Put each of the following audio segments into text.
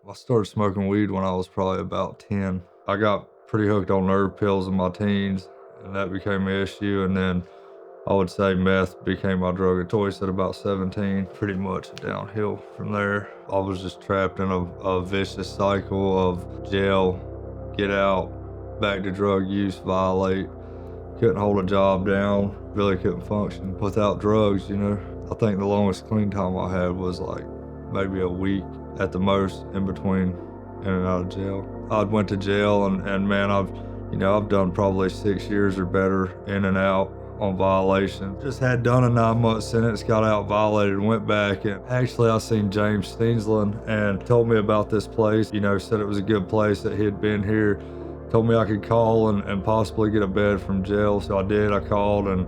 I started smoking weed when I was probably about 10. I got pretty hooked on nerve pills in my teens, and that became an issue. And then I would say meth became my drug of choice at about 17. Pretty much downhill from there. I was just trapped in a vicious cycle of jail, get out, back to drug use, violate. Couldn't hold a job down, really couldn't function without drugs, you know. I think the longest clean time I had was like maybe a week at the most in between in and out of jail. I went to jail and man, I've done probably 6 years or better in and out on violation. Just had done a 9-month sentence, got out, violated, and went back. And actually I seen James Steensland and told me about this place, said it was a good place, that he had been here. Told me I could call and possibly get a bed from jail. So I did, I called and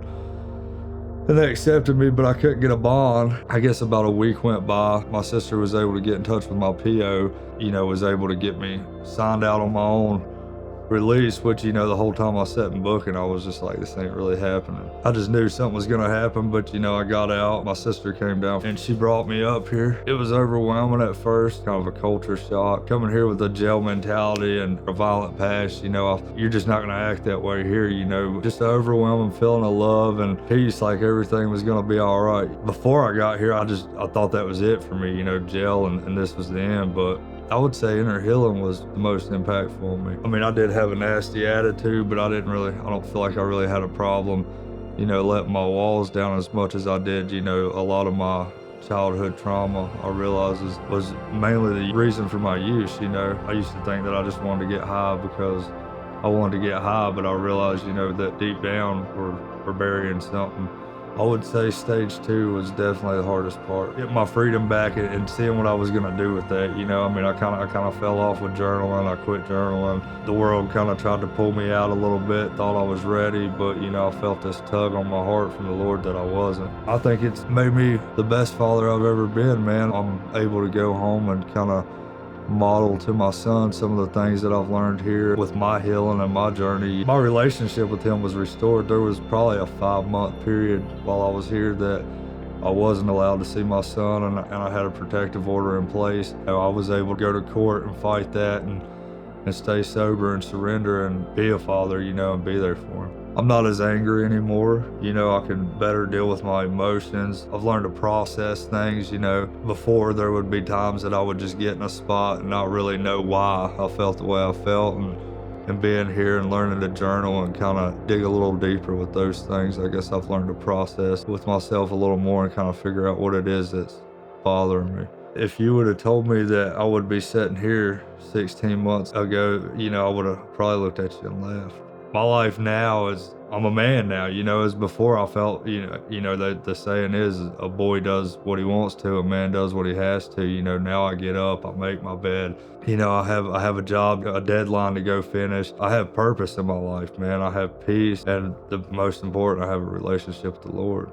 they accepted me, but I couldn't get a bond. I guess about a week went by. My sister was able to get in touch with my PO, was able to get me signed out on my own release, which, the whole time I sat in booking, I was just like, this ain't really happening. I just knew something was gonna happen, but I got out. My sister came down and she brought me up here. It was overwhelming at first, kind of a culture shock. Coming here with a jail mentality and a violent past, you're just not gonna act that way here, Just an overwhelming feeling of love and peace, like everything was gonna be all right. Before I got here, I thought that was it for me, jail and this was the end, but I would say inner healing was the most impactful on me. I mean, I did have a nasty attitude, but I don't feel like I really had a problem, letting my walls down as much as I did. A lot of my childhood trauma, I realized was mainly the reason for my use. I used to think that I just wanted to get high because I wanted to get high, but I realized, that deep down we're burying something. I would say stage 2 was definitely the hardest part. Getting my freedom back and seeing what I was gonna do with that. I kind of fell off with journaling. I quit journaling. The world kind of tried to pull me out a little bit, thought I was ready, but I felt this tug on my heart from the Lord that I wasn't. I think it's made me the best father I've ever been, man. I'm able to go home and kind of model to my son some of the things that I've learned here with my healing and my journey. My relationship with him was restored. There was probably a 5-month period while I was here that I wasn't allowed to see my son, and I had a protective order in place. I was able to go to court and fight that and stay sober and surrender and be a father, and be there for him. I'm not as angry anymore. I can better deal with my emotions. I've learned to process things, Before there would be times that I would just get in a spot and not really know why I felt the way I felt. And being here and learning to journal and kind of dig a little deeper with those things, I guess I've learned to process with myself a little more and kind of figure out what it is that's bothering me. If you would have told me that I would be sitting here 16 months ago, I would have probably looked at you and laughed. My life now is, I'm a man now, as before I felt, the saying is a boy does what he wants to, a man does what he has to. Now I get up, I make my bed, I have a job, a deadline to go finish. I have purpose in my life, man. I have peace, and the most important, I have a relationship with the Lord.